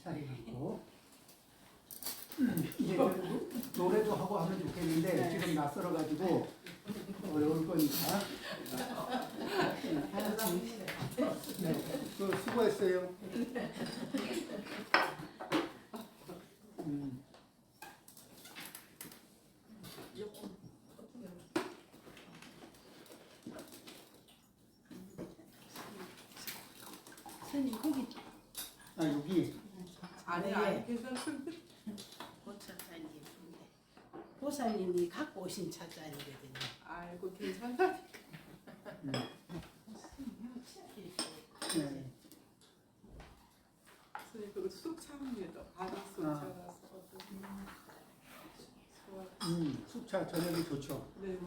자리 갖고 이제 노래도 하고 하면 좋겠는데 네. 지금 낯설어가지고 어려울 거니까. 네, 수고했어요. 선생님 거기 아 여기 아니 아니 괜찮습니다. 보살님 보살님이 갖고 오신 차잔이거든요. 아이고 괜찮다니까. 네. 선생님 그거 쑥차입니다. 바로 쑥차라서 숙차 저녁이 좋죠. 네.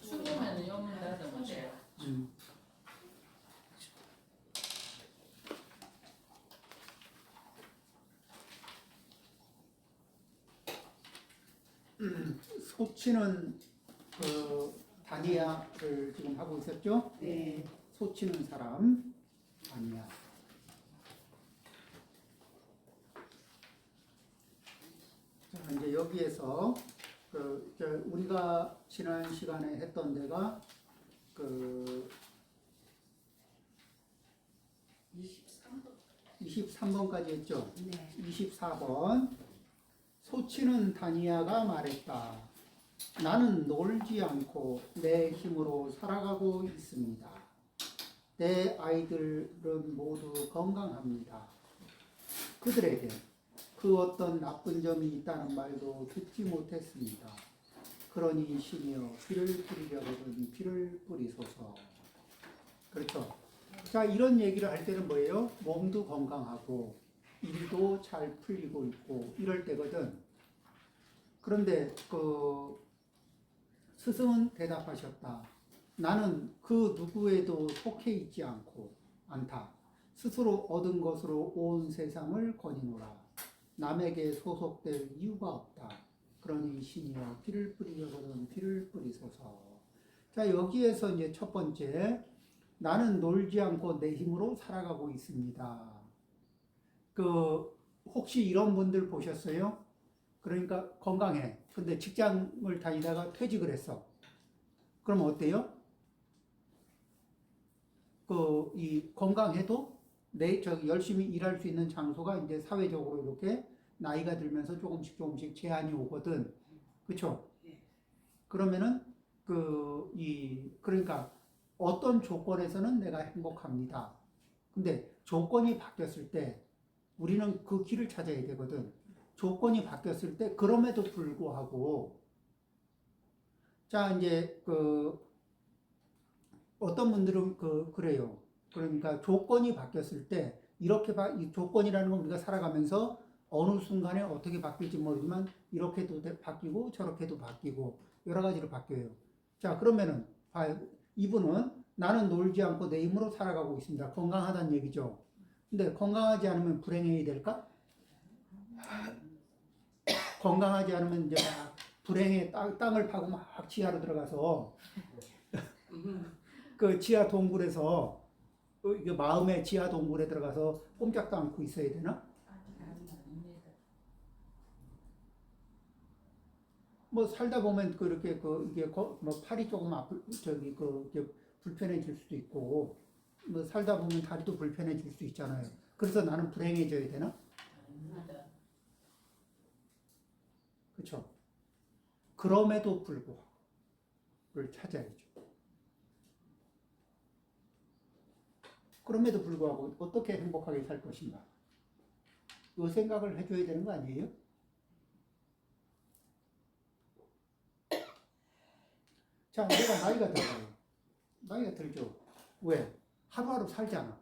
추우면 요문 닫으면 돼요. 소치는 그 다니아를 지금 하고 있었죠? 네. 소치는 사람 다니아. 자, 이제 여기에서 우리가 지난 시간에 했던 데가 그 23번까지 했죠? 네. 24번 소치는 다니아가 말했다. 나는 놀지 않고 내 힘으로 살아가고 있습니다. 내 아이들은 모두 건강합니다. 그들에게 그 어떤 나쁜 점이 있다는 말도 듣지 못했습니다. 그러니 신이여 피를 뿌리려거든 피를 뿌리소서. 그렇죠. 자, 이런 얘기를 할 때는 뭐예요? 몸도 건강하고 일도 잘 풀리고 있고 이럴 때거든. 그런데 그 스승은 대답하셨다. 나는 그 누구에도 속해 있지 않다. 스스로 얻은 것으로 온 세상을 거니노라. 남에게 소속될 이유가 없다. 그러니 신이여 피를 뿌리려거든 피를 뿌리소서. 자, 여기에서 이제 첫 번째, 나는 놀지 않고 내 힘으로 살아가고 있습니다. 혹시 이런 분들 보셨어요? 그러니까 건강해. 근데 직장을 다니다가 퇴직을 했어. 그럼 어때요? 건강해도 열심히 일할 수 있는 장소가 이제 사회적으로 이렇게 나이가 들면서 조금씩 제한이 오거든. 그쵸? 그러면은, 그러니까 어떤 조건에서는 내가 행복합니다. 근데 조건이 바뀌었을 때 우리는 그 길을 찾아야 되거든. 조건이 바뀌었을 때 그럼에도 불구하고 자 이제 어떤 분들은 그래요. 그러니까 조건이 바뀌었을 때 이렇게 이 조건이라는 건 우리가 살아가면서 어느 순간에 어떻게 바뀔지 모르지만 이렇게도 바뀌고 저렇게도 바뀌고 여러 가지로 바뀌어요. 자, 그러면은 이분은 나는 놀지 않고 내 힘으로 살아가고 있습니다. 건강하다는 얘기죠. 근데 건강하지 않으면 불행해야 될까? 건강하지 않으면 이제 막 불행해 땅을 파고 막 지하로 들어가서 그 지하 동굴에서 마음의 지하 동굴에 들어가서 꼼짝도 않고 있어야 되나? 뭐 살다 보면 그렇게 이게 팔이 조금 불편해질 수도 있고 뭐 살다 보면 다리도 불편해질 수 있잖아요. 그래서 나는 불행해져야 되나? 그렇죠. 그럼에도 불구하고 를 찾아야죠. 그럼에도 불구하고 어떻게 행복하게 살 것인가? 이 생각을 해줘야 되는 거 아니에요? 자, 내가 나이가 들어요. 나이가 들죠. 왜? 하루하루 살잖아.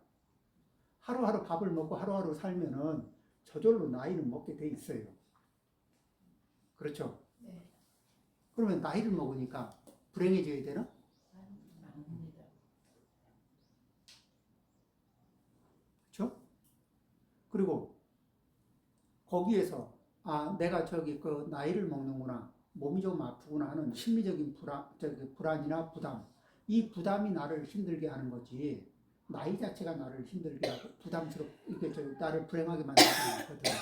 하루하루 밥을 먹고 하루하루 살면은 저절로 나이는 먹게 돼 있어요. 그렇죠? 네. 그러면 나이를 먹으니까 불행해져야 되나? 아닙니다. 그렇죠? 그리고 거기에서 내가 저기 그 나이를 먹는구나, 몸이 좀 아프구나 하는 심리적인 불안이나 부담, 이 부담이 나를 힘들게 하는 거지. 나이 자체가 나를 힘들게 하고 부담스럽게 나를 불행하게 만들지 않거든.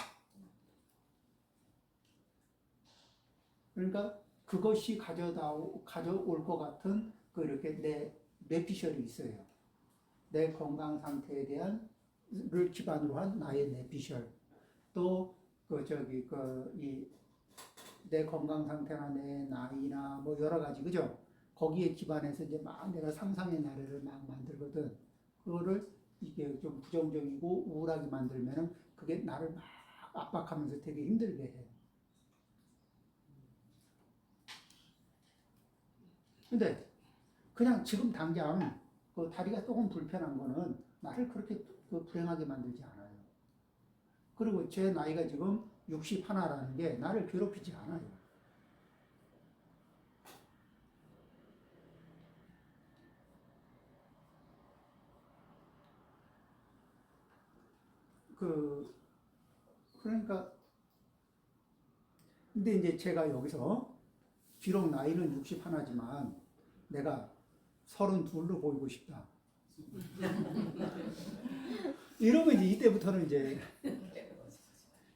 그러니까 그것이 가져올 것 같은 그 이렇게 내 뇌피셜이 있어요. 내 건강 상태에 대한 를 기반으로 한 나의 뇌피셜. 또 내 건강 상태나 내 나이나 뭐 여러 가지, 그죠? 거기에 기반해서 이제 막 내가 상상의 나래를 막 만들거든. 그거를 이게 좀 부정적이고 우울하게 만들면은 그게 나를 막 압박하면서 되게 힘들게 해. 근데 그냥 지금 당장 그 다리가 조금 불편한 거는 나를 그렇게 불행하게 만들지 않아요. 그리고 제 나이가 지금 61라는 게 나를 괴롭히지 않아요. 그러니까 근데 이제 제가 여기서 비록 나이는 61지만 내가 32로 보이고 싶다. 이러면 이제 이때부터는 이제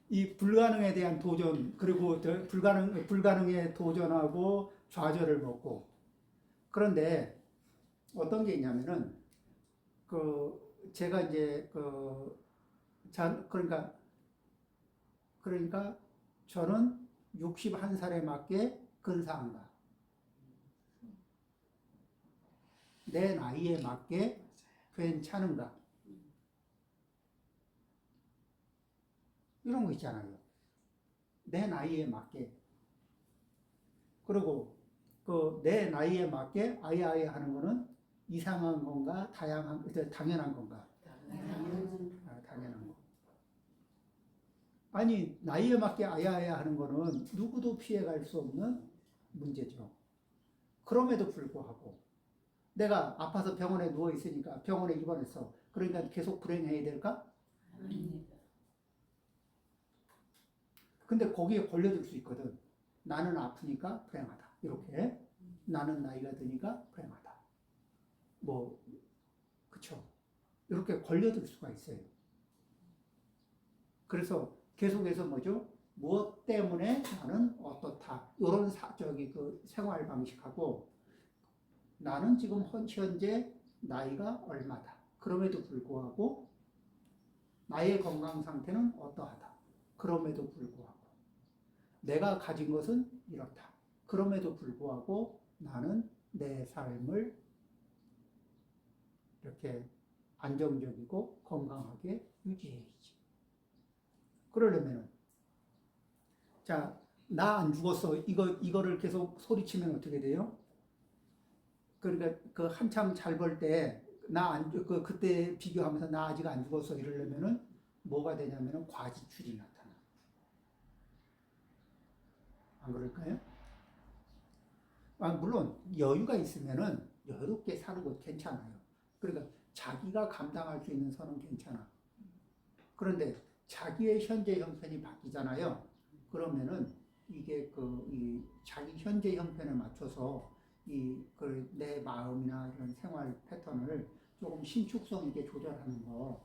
이 불가능에 대한 도전, 그리고 불가능에 도전하고 좌절을 먹고. 그런데 어떤 게 있냐면은 제가 이제 그러니까 저는 61살에 맞게 근사한가, 내 나이에 맞게 괜찮은가, 이런 거 있잖아요. 내 나이에 맞게. 그리고 내 나이에 맞게 아야아야 하는 거는 이상한 건가, 당연한 건가? 당연한 거. 아니, 나이에 맞게 아야아야 하는 거는 누구도 피해갈 수 없는 문제죠. 그럼에도 불구하고 내가 아파서 병원에 누워 있으니까 병원에 입원했어. 그러니까 계속 불행해야 될까? 아닙니다. 근데 거기에 걸려들 수 있거든. 나는 아프니까 불행하다. 이렇게. 나는 나이가 드니까 불행하다. 그쵸. 이렇게 걸려들 수가 있어요. 그래서 계속해서 뭐죠? 무엇 때문에 나는 어떻다. 이런 생활 방식하고, 나는 지금 현재 나이가 얼마다. 그럼에도 불구하고 나의 건강 상태는 어떠하다. 그럼에도 불구하고 내가 가진 것은 이렇다. 그럼에도 불구하고 나는 내 삶을 이렇게 안정적이고 건강하게 유지해야지. 그러려면은, 자, 나 안 죽었어. 이거를 계속 소리치면 어떻게 돼요? 그러니까 한참 잘 벌 때 그때 비교하면서 나 아직 안 죽었어 이러려면은 뭐가 되냐면은 과지출이 나타나. 안 그럴까요? 물론 여유가 있으면은 여유롭게 사는 것 괜찮아요. 그러니까 자기가 감당할 수 있는 선은 괜찮아. 그런데 자기의 현재 형편이 바뀌잖아요. 그러면은 이게 이 자기 현재 형편에 맞춰서 내 마음이나 이런 생활 패턴을 조금 신축성 있게 조절하는 거,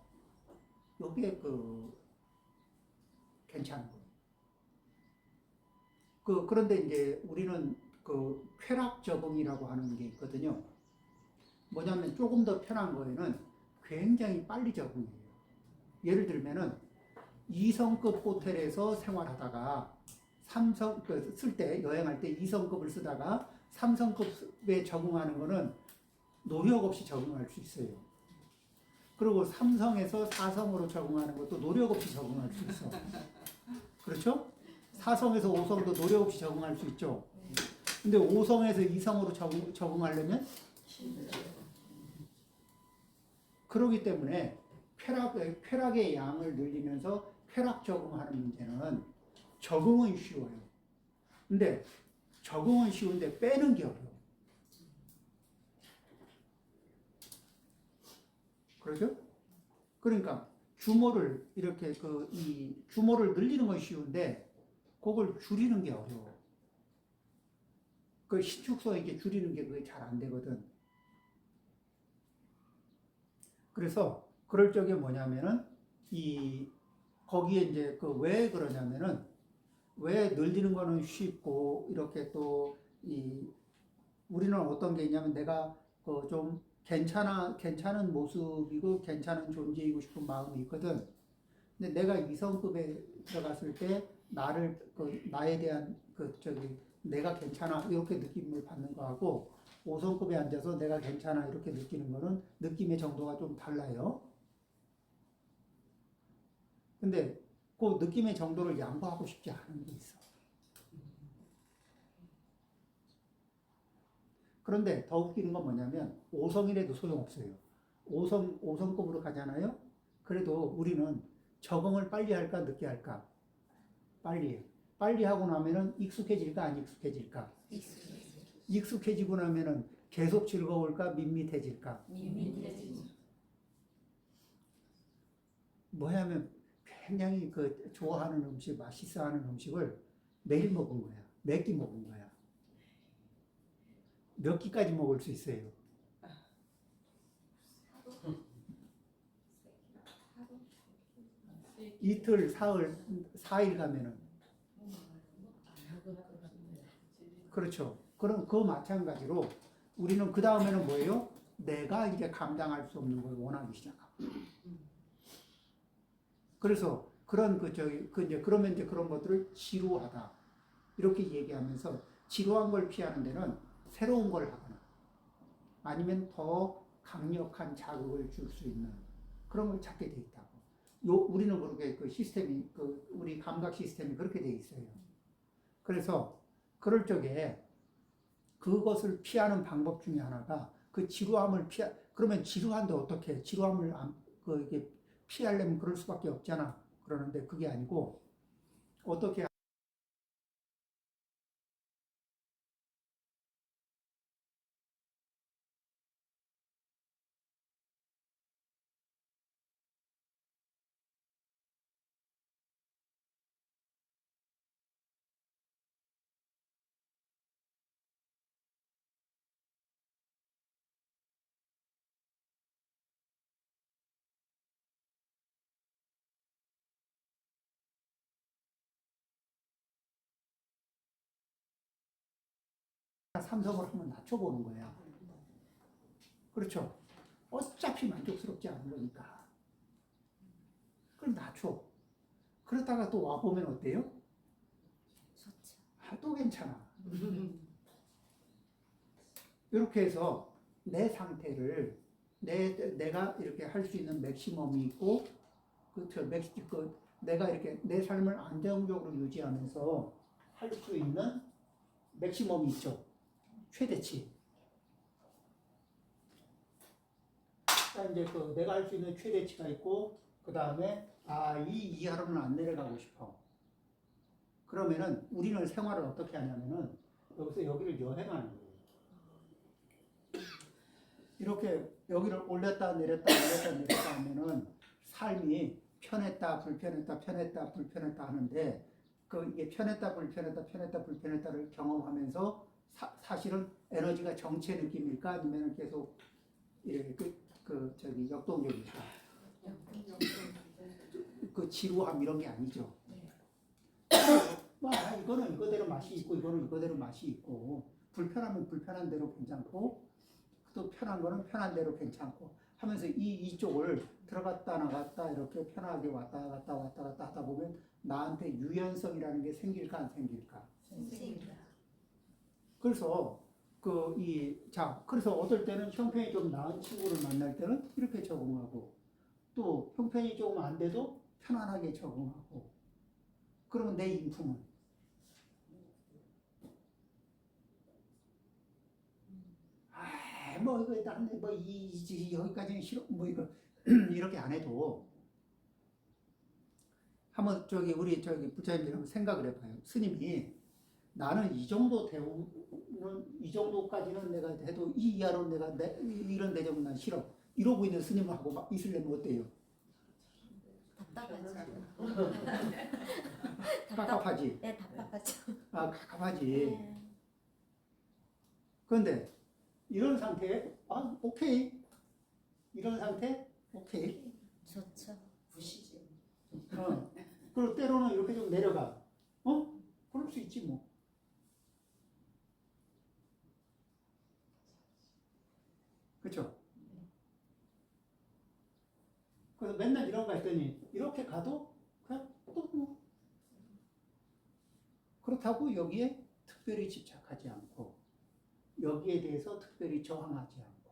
요게 괜찮은 거예요. 그런데 이제 우리는 쾌락 적응이라고 하는 게 있거든요. 뭐냐면 조금 더 편한 거에는 굉장히 빨리 적응해요. 예를 들면은 2성급 호텔에서 생활하다가 3성 쓸 때, 여행할 때 2성급을 쓰다가 3성급에 적응하는 거는 노력 없이 적응할 수 있어요. 그리고 3성에서 4성으로 적응하는 것도 노력 없이 적응할 수 있어. 그렇죠? 4성에서 5성도 노력 없이 적응할 수 있죠. 근데 5성에서 2성으로 적응하려면 그러기 때문에 쾌락의 양을 늘리면서 쾌락 적응하는 문제는 적응은 쉬워요. 근데 적응은 쉬운데 빼는 게 어려워. 그렇죠? 그러니까 주모를 이렇게 이 주모를 늘리는 건 쉬운데 그걸 줄이는 게 어려워. 그 신축소 이렇게 줄이는 게 그게 잘 안 되거든. 그래서 그럴 적에 뭐냐면은 거기에 이제 왜 그러냐면은 왜 늘리는 거는 쉽고 이렇게 또 우리는 어떤 게 있냐면 내가 좀 괜찮은 모습이고 괜찮은 존재이고 싶은 마음이 있거든. 근데 내가 이성급에 들어갔을 때 나에 대한 내가 괜찮아 이렇게 느낌을 받는 거하고 5성급에 앉아서 내가 괜찮아 이렇게 느끼는 거는 느낌의 정도가 좀 달라요. 근데 그 느낌의 정도를 양보하고 싶지 않은 게 있어. 그런데 더 웃기는 건 뭐냐면 5성이라도 소용없어요. 5성급으로 가잖아요. 그래도 우리는 적응을 빨리 할까 늦게 할까? 빨리 해요. 빨리 하고 나면은 익숙해질까 안 익숙해질까? 익숙해지고 나면은 계속 즐거울까 밋밋해질까? 뭐냐면 굉장히 좋아하는 음식, 맛있어하는 음식을 매일 먹은 거야. 몇 끼 먹은 거야. 몇 끼까지 먹을 수 있어요? 이틀, 사흘, 4일 가면은. 그렇죠. 그럼 그 마찬가지로 우리는 그 다음에는 뭐예요? 내가 이제 감당할 수 없는 걸 원하기 시작하고. 그래서 그러면 이제 그런 것들을 지루하다. 이렇게 얘기하면서 지루한 걸 피하는 데는 새로운 걸 하거나 아니면 더 강력한 자극을 줄 수 있는 그런 걸 찾게 돼 있다고. 우리는 그렇게 시스템이, 우리 감각 시스템이 그렇게 돼 있어요. 그래서 그럴 적에 그것을 피하는 방법 중에 하나가 지루함을 그러면 지루한데 어떻게 해? 지루함을 이게 피하려면 그럴 수밖에 없잖아. 그러는데 그게 아니고 어떻게 삼성을 한번 낮춰보는 거야. 그렇죠? 어차피 만족스럽지 않은 거니까. 그럼 낮춰. 그러다가 또 와보면 어때요? 또 괜찮아. 이렇게 해서 내 상태를 내가 이렇게 할 수 있는 맥시멈이 있고 내가 이렇게 내 삶을 안정적으로 유지하면서 할 수 있는 맥시멈이 있죠. 최대치. 이제 내가 할 수 있는 최대치가 있고 그 다음에 이 이하로는 안 내려가고 싶어. 그러면은 우리는 생활을 어떻게 하냐면은 여기서 여기를 여행하는 거예요. 이렇게 여기를 올렸다 내렸다 하면은 삶이 편했다 불편했다 편했다 불편했다 하는데 이게 편했다 불편했다를 경험하면서 사실은 에너지가 정체 느낌일까 아니면 계속 이렇게 역동적일까? 지루함 이런 게 아니죠. 이거는 이거대로 맛이 있고 이거는 이거대로 맛이 있고 불편하면 불편한 대로 괜찮고 또 편한 거는 편한 대로 괜찮고 하면서 이쪽을 들어갔다 나갔다 이렇게 편하게 왔다 갔다 하다 보면 나한테 유연성이라는 게 생길까 안 생길까? 그래서 그래서 어떨 때는 형편이 좀 나은 친구를 만날 때는 이렇게 적응하고 또 형편이 조금 안 돼도 편안하게 적응하고 그러면 내 인품은 이거 나는 여기까지는 싫어 이거 이렇게 안 해도 한번 우리 부처님이 한번 생각을 해봐요. 스님이 나는 이 정도까지는 내가 해도 이 이하로 이런 대접은 난 싫어. 이러고 있는 스님하고 막 있으려면 어때요? 답답하죠. 깝깝하지. 네, 답답하죠. 아, 깝깝하지. 네. 그런데 이런 상태에 오케이. 이런 상태 오케이. 좋죠. 부시지. 그리고 때로는 이렇게 좀 내려가. 그럴 수 있지 뭐. 그렇죠? 그래서 맨날 이런 거 했더니 이렇게 가도 그냥 또 뭐. 그렇다고 여기에 특별히 집착하지 않고 여기에 대해서 특별히 저항하지 않고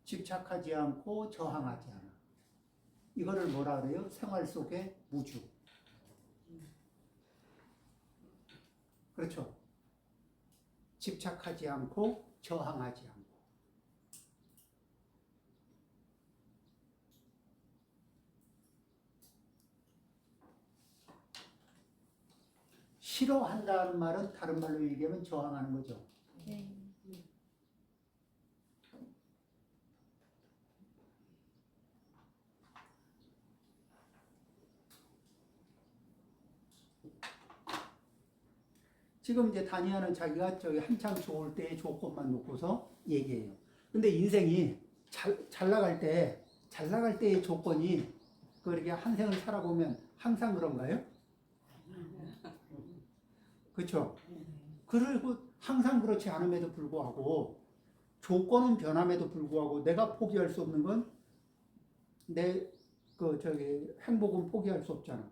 집착하지 않고 저항하지 않아. 이거를 뭐라 그래요? 생활 속의 무주. 그렇죠? 집착하지 않고 저항하지 않고. 싫어한다는 말은 다른 말로 얘기하면 저항하는 거죠. 네. 지금 이제 다니아는 자기가 저기 한창 좋을 때의 조건만 놓고서 얘기해요. 근데 인생이 잘 나갈 때의 조건이 그렇게 한 생을 살아보면 항상 그런가요? 그렇죠? 그리고 항상 그렇지 않음에도 불구하고 조건은 변함에도 불구하고 내가 포기할 수 없는 건 내 행복은 포기할 수 없잖아.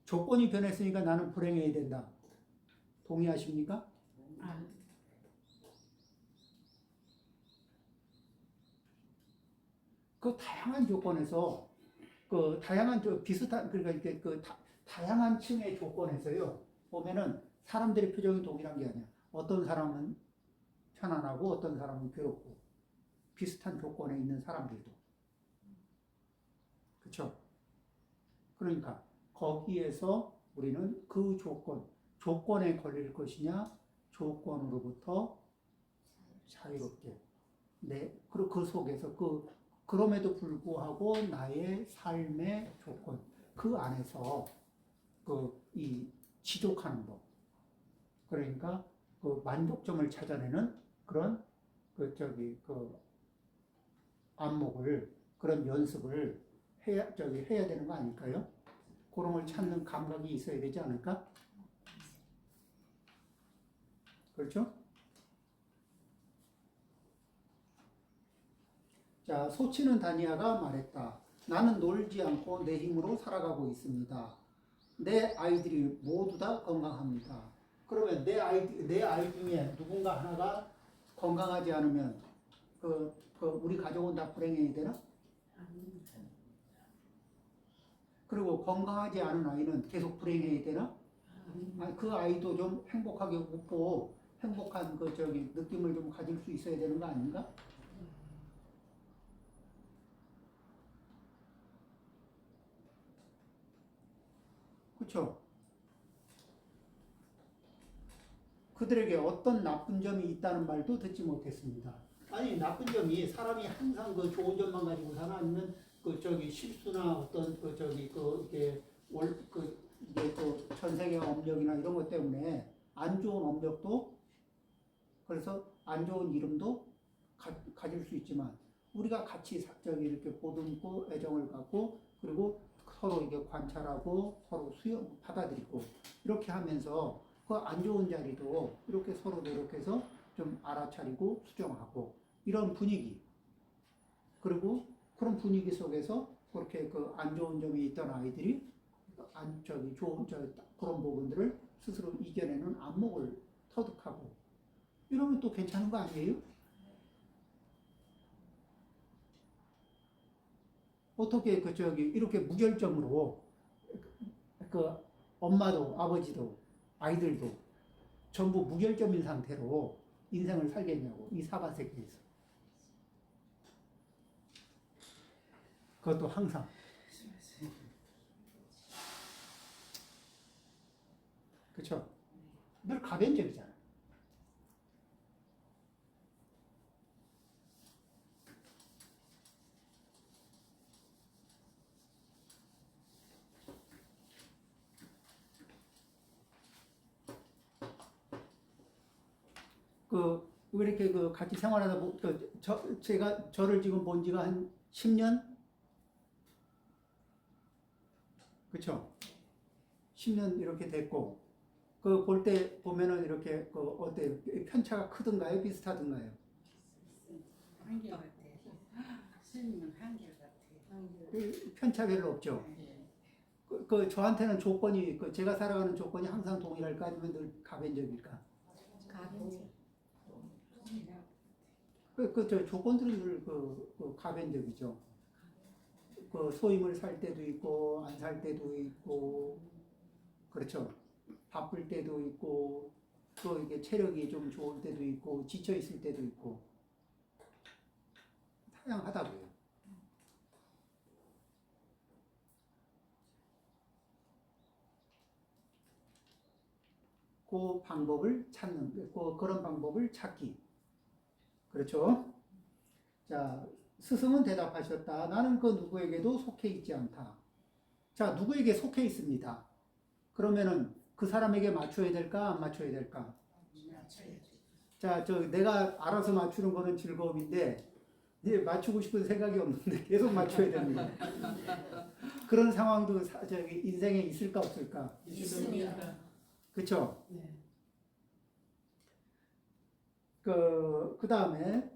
조건이 변했으니까 나는 불행해야 된다. 동의하십니까? 그 다양한 조건에서 다양한 비슷한 그러니까 이렇게 다양한 층의 조건에서요 보면은 사람들의 표정이 동일한 게 아니야. 어떤 사람은 편안하고 어떤 사람은 괴롭고 비슷한 조건에 있는 사람들도 그렇죠? 그러니까 거기에서 우리는 그 조건에 걸릴 것이냐 조건으로부터 자유롭게 그리고 그 속에서 그럼에도 불구하고 나의 삶의 조건 그 안에서 이 지족하는 법 그러니까 만족점을 찾아내는 그런 안목을 그런 연습을 해야 되는 거 아닐까요? 그런 걸 찾는 감각이 있어야 되지 않을까? 그렇죠? 자, 소치는 다니아가 말했다. 나는 놀지 않고 내 힘으로 살아가고 있습니다. 내 아이들이 모두 다 건강합니다. 그러면 내 아이 중에 누군가 하나가 건강하지 않으면 우리 가족은 다 불행해야 되나? 그리고 건강하지 않은 아이는 계속 불행해야 되나? 그 아이도 좀 행복하게 웃고 행복한 느낌을 좀 가질 수 있어야 되는 거 아닌가? 그렇죠? 그들에게 어떤 나쁜 점이 있다는 말도 듣지 못했습니다. 아니 나쁜 점이 사람이 항상 좋은 점만 가지고 사나 아니면 실수나 어떤 이게 전생의 업력이나 이런 것 때문에 안 좋은 업력도 그래서 안 좋은 이름도 가질 수 있지만 우리가 같이 이렇게 보듬고 애정을 갖고 그리고 서로 이렇게 관찰하고 서로 받아들이고 이렇게 하면서 그 안 좋은 자리도 이렇게 서로 노력해서 좀 알아차리고 수정하고 이런 분위기 그리고 그런 분위기 속에서 그렇게 안 좋은 점이 있던 아이들이 좋은 그런 부분들을 스스로 이겨내는 안목을 터득하고 이러면 또 괜찮은 거 아니에요? 어떻게 이렇게 무결점으로 엄마도 아버지도 아이들도 전부 무결점인 상태로 인생을 살겠냐고 이 사바세계에서 그것도 항상 그렇죠? 늘 가변적이잖아. 왜 이렇게 같이 생활하다 제가 저를 지금 본 지가 한 10년? 그쵸? 10년 이렇게 됐고, 볼 때 보면은 이렇게, 어때요? 편차가 크든가요? 비슷하든가요? 한결 같아. 스님은 한결 같아. 편차 별로 없죠? 예. 저한테는 조건이, 제가 살아가는 조건이 항상 동일할까? 아니면 늘 가변적일까? 저 조건들은 늘 가변적이죠. 소임을 살 때도 있고, 안 살 때도 있고, 그렇죠. 바쁠 때도 있고, 또 이게 체력이 좀 좋을 때도 있고, 지쳐 있을 때도 있고, 다양하다고요. 그 방법을 찾는, 그런 방법을 찾기. 그렇죠? 자, 스승은 대답하셨다. 나는 그 누구에게도 속해 있지 않다. 자, 누구에게 속해 있습니다. 그러면은 그 사람에게 맞춰야 될까? 안 맞춰야 될까? 자, 내가 알아서 맞추는 거는 즐거움인데, 이제 맞추고 싶은 생각이 없는데 계속 맞춰야 됩니다. 그런 상황도 인생에 있을까 없을까? 있습니다. 그쵸? 네. 그 다음에,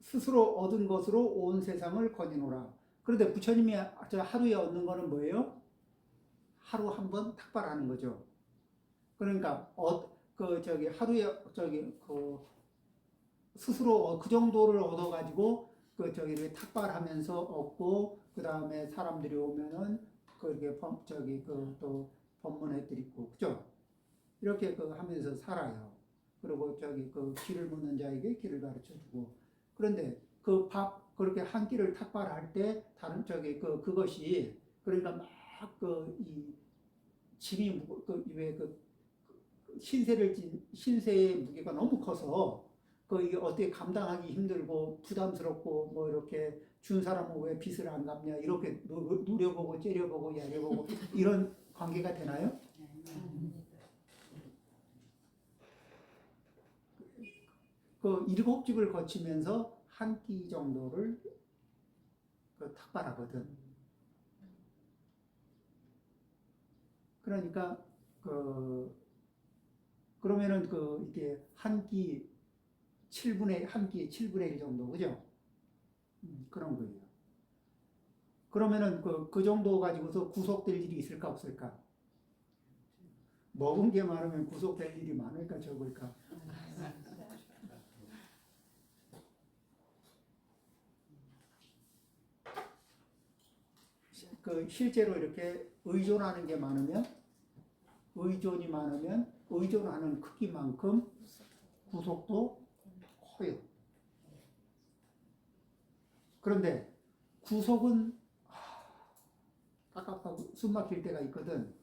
스스로 얻은 것으로 온 세상을 거니노라. 그런데 부처님이 하루에 얻는 거는 뭐예요? 하루 한 번 탁발하는 거죠. 그러니까, 하루에, 스스로 그 정도를 얻어가지고, 탁발하면서 얻고, 그 다음에 사람들이 오면은, 또 법문해 드리고, 그죠? 이렇게 하면서 살아요. 그리고 길을 묻는 자에게 길을 가르쳐 주고. 그런데 그렇게 한 끼를 탁발할 때, 그것이, 그러니까 막, 이 짐이, 신세의 무게가 너무 커서, 이게 어떻게 감당하기 힘들고, 부담스럽고, 뭐, 이렇게 준 사람은 왜 빚을 안 갚냐, 이렇게 누려보고, 째려보고, 야려보고, 이런 관계가 되나요? 일곱 집을 거치면서 한 끼 정도를 탁발하거든. 그러니까, 그러면은 이게 한 끼 7분의 1 정도, 그죠? 그런 거예요. 그러면은 그 정도 가지고서 구속될 일이 있을까 없을까? 먹은 게 많으면 구속될 일이 많을까 적을까? 실제로 이렇게 의존하는 게 많으면, 의존하는 크기만큼 구속도 커요. 그런데 구속은 깝깝하고 숨 막힐 때가 있거든.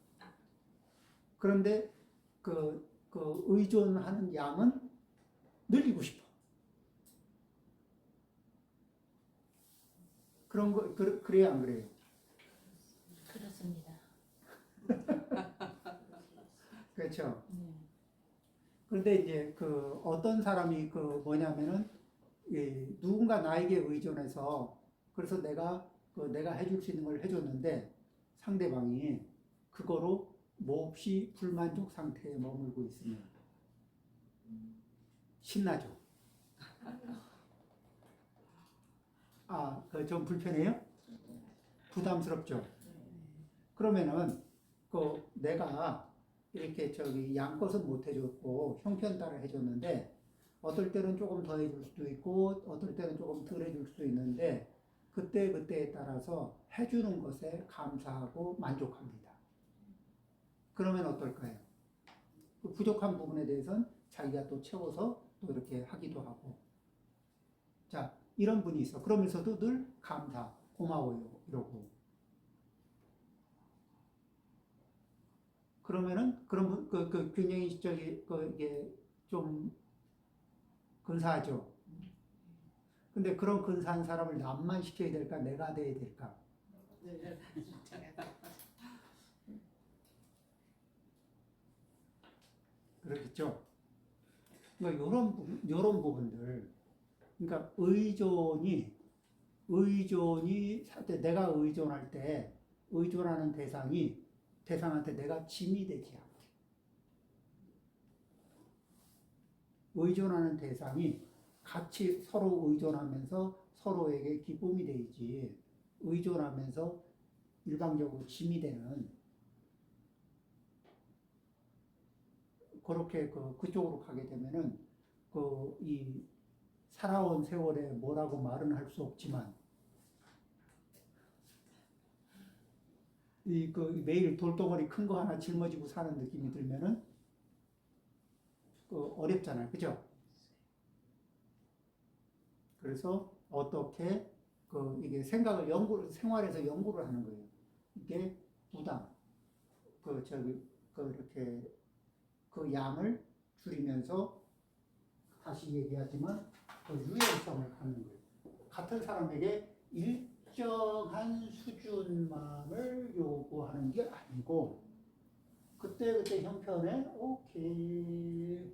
그런데 의존하는 양은 늘리고 싶어. 그런 거, 그래야 안 그래요? 그렇습니다. 그렇죠. 그런데 이제 어떤 사람이 뭐냐면은 누군가 나에게 의존해서 그래서 내가 해줄 수 있는 걸 해줬는데 상대방이 그거로 몹시 불만족 상태에 머물고 있으면 신나죠. 좀 불편해요? 부담스럽죠. 그러면은 내가 이렇게 양껏은 못 해줬고 형편 따라 해줬는데 어떨 때는 조금 더 해줄 수도 있고 어떨 때는 조금 덜 해줄 수도 있는데 그때에 따라서 해주는 것에 감사하고 만족합니다. 그러면 어떨까요? 그 부족한 부분에 대해서는 자기가 또 채워서 또 이렇게 하기도 하고. 자, 이런 분이 있어. 그러면서도 늘 감사, 고마워요 이러고. 그러면은 그런 분 굉장히 이게 좀 근사하죠. 근데 그런 근사한 사람을 남만 시켜야 될까? 내가 돼야 될까? 그렇겠죠. 그러니까 이런 부분들, 그러니까 의존이 내가 의존할 때 의존하는 대상한테 내가 짐이 되지 않게. 의존하는 대상이 같이 서로 의존하면서 서로에게 기쁨이 되지, 의존하면서 일방적으로 짐이 되는, 그렇게 그쪽으로 가게 되면은 이 살아온 세월에 뭐라고 말은 할 수 없지만 매일 돌덩어리 큰 거 하나 짊어지고 사는 느낌이 들면은 어렵잖아요, 그죠? 그래서 어떻게 이게 생활에서 연구를 하는 거예요. 이게 부담, 이렇게 양을 줄이면서 다시 얘기하지만 유연성을 갖는 거예요. 같은 사람에게 일정한 수준만을 요구하는 게 아니고 그때 형편에 오케이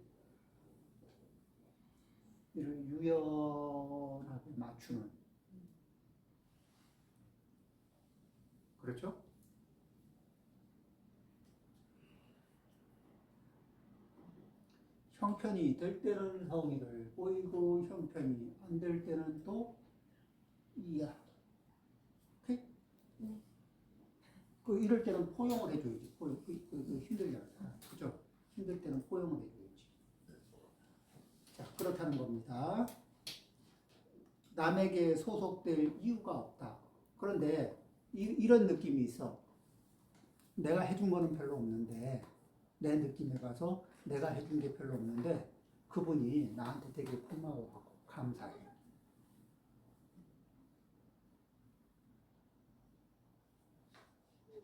이를 유연하게 맞추는, 그렇죠? 형편이 될 때는 성의를 보이고 형편이 안 될 때는 또 이야. 이럴 때는 포용을 해줘야지. 힘들잖아요. 그죠? 힘들 때는 포용을 해줘야지. 자, 그렇다는 겁니다. 남에게 소속될 이유가 없다. 그런데 이런 느낌이 있어. 내가 해준 거는 별로 없는데 내 느낌에 가서 내가 해준 게 별로 없는데 그분이 나한테 되게 고마워하고 감사해.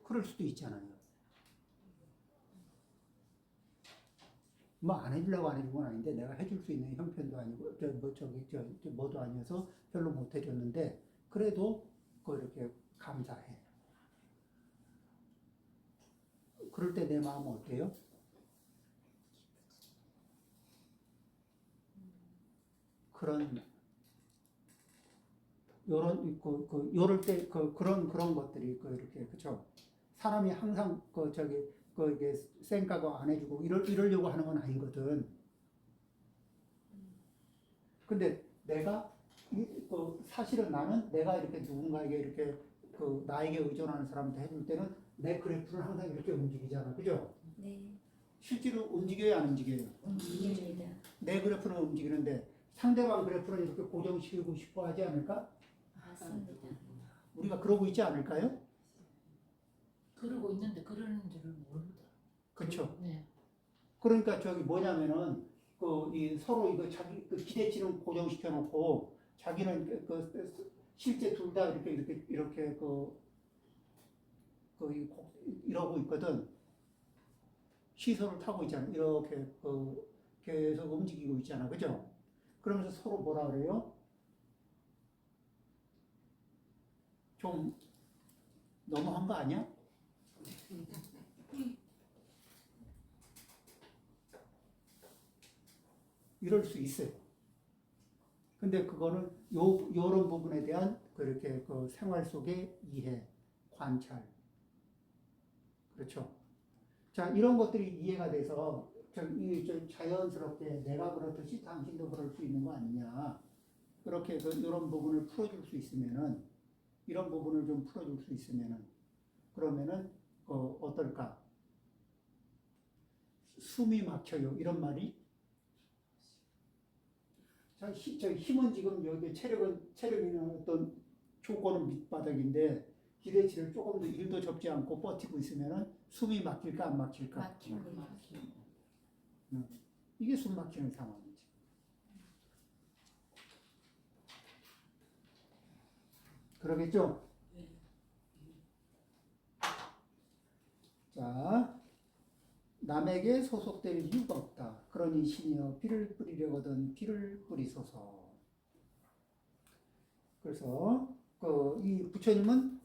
그럴 수도 있잖아요. 뭐 안 해주려고 안 해준 건 아닌데 내가 해줄 수 있는 형편도 아니고 뭐도 아니어서 별로 못 해줬는데 그래도 이렇게 감사해. 그럴 때 내 마음은 어때요? 요럴 때 그런 것들이 이렇게 그쵸? 사람이 항상 이게 쌩까고 안 해주고 이러려고 하는 건 아니거든. 근데 내가 사실은 나는 내가 이렇게 누군가에게 이렇게 나에게 의존하는 사람한테 해줄 때는 내 그래프는 항상 이렇게 움직이잖아, 그죠? 네, 실제로 움직여야 안 움직여요? 움직입니다. 내 그래프는 움직이는데 상대방 그래프는 이렇게 고정시키고 싶어 하지 않을까? 맞습니다. 우리가 그러고 있지 않을까요? 그러고 있는데 그러는 줄을 모릅니다. 그렇죠. 네. 그러니까 뭐냐면은 이 서로 이거 자기 기대치는 고정시켜 놓고 자기는 실제 둘 다 이렇게 이러고 있거든. 시선을 타고 있잖아. 이렇게 계속 움직이고 있잖아, 그죠? 그러면서 서로 뭐라 그래요? 좀 너무한 거 아니야? 이럴 수 있어요. 근데 그거는 요런 부분에 대한 그렇게 생활 속의 이해, 관찰. 그렇죠. 자, 이런 것들이 이해가 돼서 자연스럽게 내가 그렇듯이 당신도 그럴 수 있는 거 아니냐. 그렇게 이런 부분을 풀어줄 수 있으면은, 이런 부분을 좀 풀어줄 수 있으면은, 그러면은, 어떨까? 숨이 막혀요. 이런 말이. 자, 힘은 지금 여기 체력이나 어떤 조건은 밑바닥인데, 기대치를 조금 더 1도 접지 않고 버티고 있으면은 숨이 막힐까 안 막힐까? 막힙니다. 이게 숨 막히는 상황이지. 그러겠죠? 자, 남에게 소속될 이유가 없다. 그러니 신이여 피를 뿌리려거든 피를 뿌리소서. 그래서 이 부처님은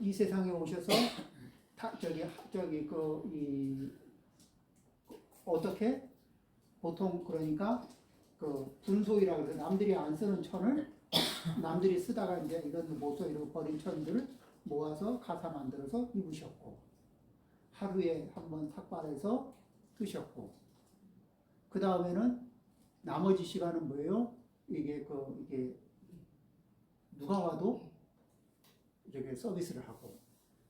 이 세상에 오셔서 어떻게 보통 그러니까 그 분소이라고 해서 남들이 안 쓰는 천을 남들이 쓰다가 이제 이건 못 써 이러고 버린 천들을 모아서 가사 만들어서 입으셨고 하루에 한 번 삭발해서 쓰셨고 그 다음에는 나머지 시간은 뭐예요? 이게 누가 와도 이렇게 서비스를 하고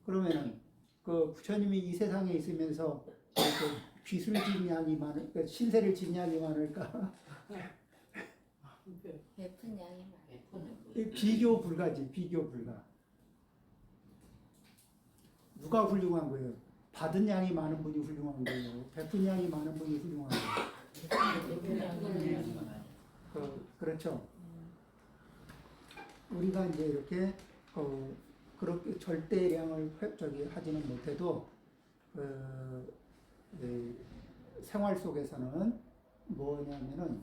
그러면은 그 부처님이 이 세상에 있으면서 그 빚을 진 양이 많을까 신세를 진 양이 많을까 베푼 양이 많아요. 비교 불가지 비교 불가 누가 훌륭한 거예요? 받은 양이 많은 분이 훌륭한 거예요. 베푼 양이 많은 분이 훌륭한 거예요. 그렇죠. 우리가 이제 이렇게 그렇게 절대량을 하지는 못해도 생활 속에서는 뭐냐면은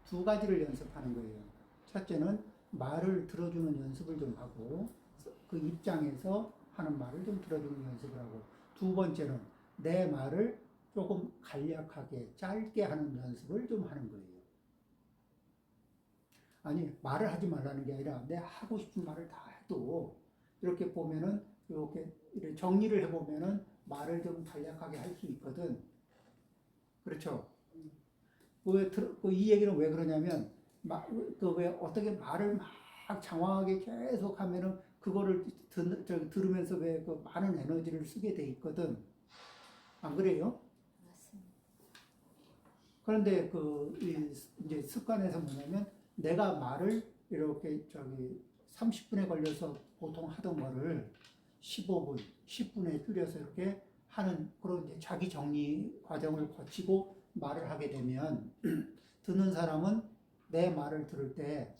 두 가지를 연습하는 거예요. 첫째는 말을 들어주는 연습을 좀 하고 그 입장에서 하는 말을 좀 들어주는 연습을 하고 두 번째는 내 말을 조금 간략하게 짧게 하는 연습을 좀 하는 거예요. 아니 말을 하지 말라는 게 아니라 내 하고 싶은 말을 다 해도 이렇게 보면은 이렇게 정리를 해보면은 말을 좀 간략하게 할 수 있거든. 그렇죠? 이 얘기는 왜 그러냐면 왜 어떻게 말을 막 장황하게 계속 하면은 그거를 들으면서 왜 그 많은 에너지를 쓰게 돼 있거든. 안 그래요? 맞습니다. 그런데 이제 습관에서 뭐냐면 내가 말을 이렇게 30분에 걸려서 보통 하던 거를 15분, 10분에 줄여서 이렇게 하는 그런 이제 자기 정리 과정을 거치고 말을 하게 되면 듣는 사람은 내 말을 들을 때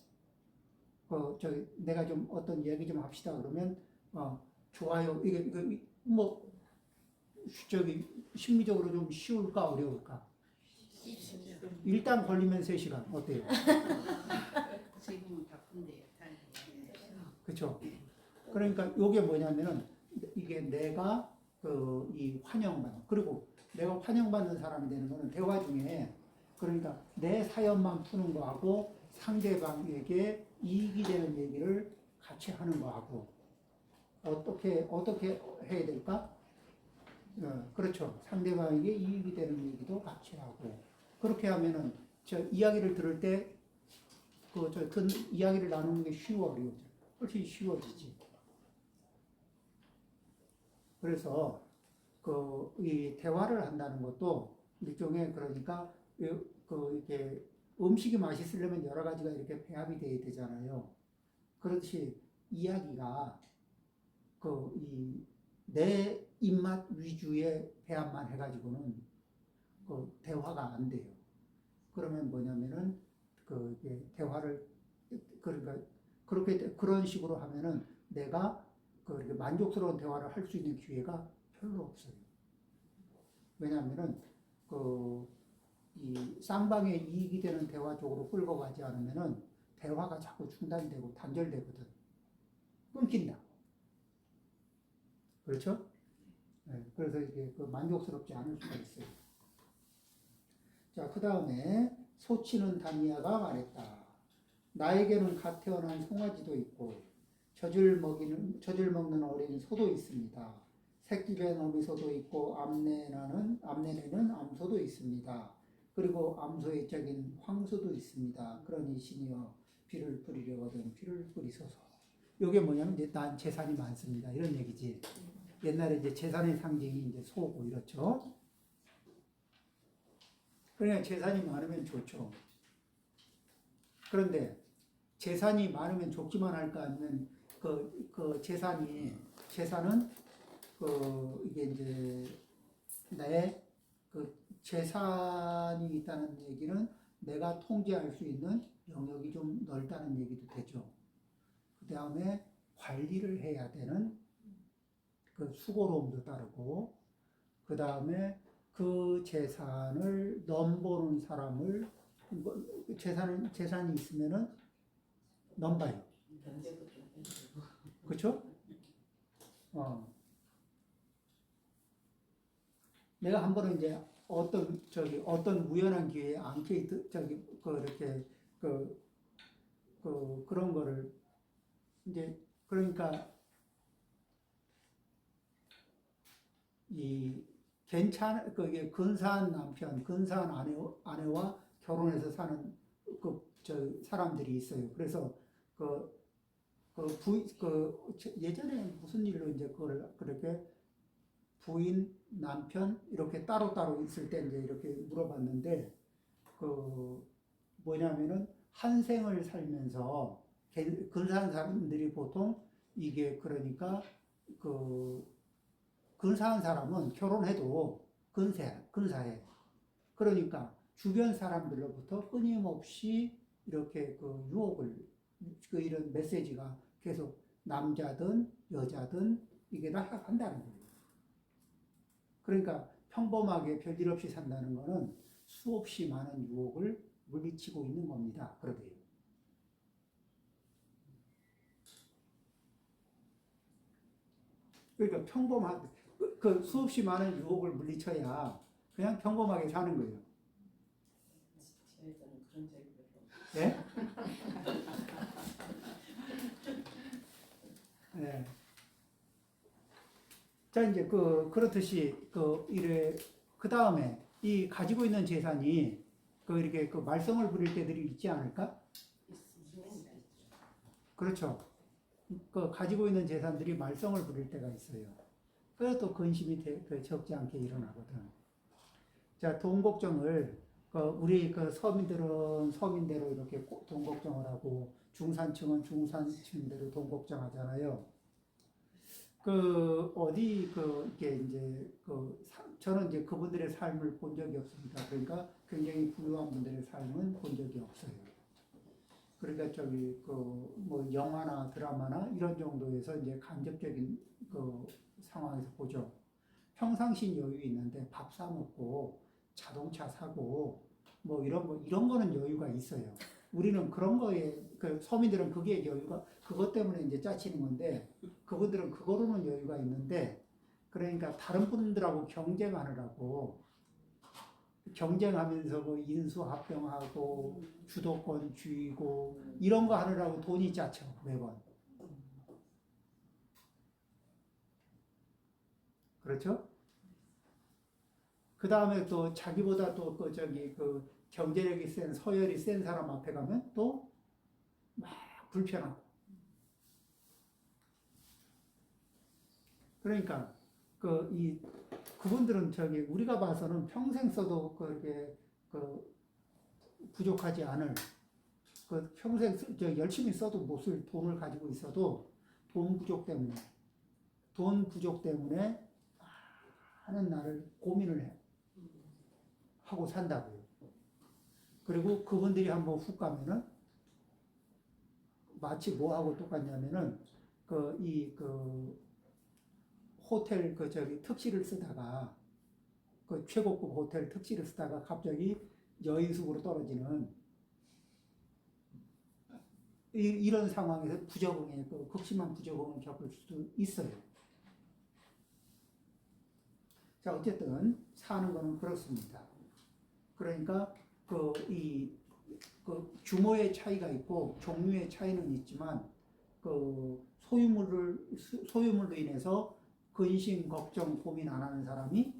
내가 좀 어떤 얘기 좀 합시다 그러면 좋아요. 이게 뭐 심리적으로 좀 쉬울까 어려울까? 일단 걸리면 3시간 어때요? 지금은 바쁜데요. 그렇죠. 그러니까 이게 뭐냐면은 이게 내가 이 환영받는 그리고 내가 환영받는 사람이 되는 거는 대화 중에 그러니까 내 사연만 푸는 거하고 상대방에게 이익이 되는 얘기를 같이 하는 거하고 어떻게 해야 될까? 그렇죠. 상대방에게 이익이 되는 얘기도 같이 하고 그렇게 하면은 이야기를 들을 때 이야기를 나누는 게 쉬워요. 훨씬 쉬워지지. 그래서 이 대화를 한다는 것도 일종의 그러니까 이렇게 음식이 맛있으려면 여러 가지가 이렇게 배합이 돼야 되잖아요. 그렇듯이 이야기가 내 입맛 위주의 배합만 해가지고는 대화가 안 돼요. 그러면 뭐냐면은 대화를 그러니까 그런 식으로 하면은 내가 만족스러운 대화를 할 수 있는 기회가 별로 없어요. 왜냐하면은 이 쌍방의 이익이 되는 대화 쪽으로 끌고 가지 않으면은 대화가 자꾸 중단되고 단절되거든. 끊긴다. 그렇죠? 네, 그래서 이게 만족스럽지 않을 수가 있어요. 자, 그 다음에 소치는 다니아가 말했다. 나에게는 갓 태어난 송아지도 있고 젖을 먹는 어린 소도 있습니다. 새끼 벤 어미소도 있고 암내내는 암소도 있습니다. 그리고 암소의 짝인 황소도 있습니다. 그러니 신이여 비를 뿌리려거든 비를 뿌리소서. 이게 뭐냐면 이제 난 재산이 많습니다. 이런 얘기지. 옛날에 이제 재산의 상징이 이제 소고 이렇죠. 그러니까 재산이 많으면 좋죠. 그런데 재산이 많으면 좋기만 할까 아니면 재산은 이게 이제 내 재산이 있다는 얘기는 내가 통제할 수 있는 영역이 좀 넓다는 얘기도 되죠. 그 다음에 관리를 해야 되는 수고로움도 따르고 그 다음에 그 재산을 넘보는 사람을 재산이 있으면은 넘봐요. 그렇죠? 내가 한 번은 이제 어떤 우연한 기회에 앙케이트 이렇게 그런 거를 이제 그러니까 이 그게 근사한 남편, 근사한 아내와 결혼해서 사는 사람들이 있어요. 그래서 예전에 무슨 일로 이제 그걸 그렇게 부인, 남편 이렇게 따로따로 있을 때 이제 이렇게 물어봤는데 뭐냐면은 한 생을 살면서 근사한 사람들이 보통 이게 그러니까 근사한 사람은 결혼해도 근사해. 그러니까 주변 사람들로부터 끊임없이 이렇게 유혹을 이런 메시지가 계속 남자든 여자든 이게 다 한다는 거예요. 그러니까 평범하게 별일 없이 산다는 거는 수없이 많은 유혹을 물리치고 있는 겁니다. 그러게요. 그러니까 평범한 수없이 많은 유혹을 물리쳐야 그냥 평범하게 사는 거예요. 저에서는 그런 적이 별로 없어요. 네? 네. 자, 이제 그렇듯이 그 다음에 이 가지고 있는 재산이 이렇게 말썽을 부릴 때들이 있지 않을까? 있습니다. 그렇죠. 가지고 있는 재산들이 말썽을 부릴 때가 있어요. 그래서 또 근심이 적지 않게 일어나거든. 자, 돈 걱정을 우리 서민들은 서민대로 이렇게 돈 걱정을 하고 중산층은 중산층대로 돈 걱정하잖아요. 이게 이제 저는 이제 그분들의 삶을 본 적이 없습니다. 그러니까 굉장히 부유한 분들의 삶은 본 적이 없어요. 그러니까 뭐 영화나 드라마나 이런 정도에서 이제 간접적인 상황에서 보죠. 평상시 여유 있는데 밥 사 먹고 자동차 사고 뭐 이런 거는 여유가 있어요. 우리는 그런 거에 서민들은 그게 여유가 그것 때문에 이제 짜치는 건데 그분들은 그거로는 여유가 있는데 그러니까 다른 분들하고 경쟁하면서 뭐 인수합병하고 주도권 쥐고 이런 거 하느라고 돈이 짜쳐 매번. 그렇죠? 그 다음에 또 자기보다 또 경제력이 센 서열이 센 사람 앞에 가면 또 막 불편하고. 그러니까 그분들은 우리가 봐서는 평생 써도 그렇게 부족하지 않을 평생 열심히 써도 못 쓸 돈을 가지고 있어도 돈 부족 때문에 하는 날을 고민을 하고 산다고요. 그리고 그분들이 한번 훅 가면은 마치 뭐하고 똑같냐면은 호텔 특실을 쓰다가 최고급 호텔 특실을 쓰다가 갑자기 여인숙으로 떨어지는 이런 상황에서 극심한 부적응을 겪을 수도 있어요. 자, 어쨌든 사는 거는 그렇습니다. 그러니까 규모의 차이가 있고 종류의 차이는 있지만 소유물로 인해서 근심, 걱정, 고민 안 하는 사람이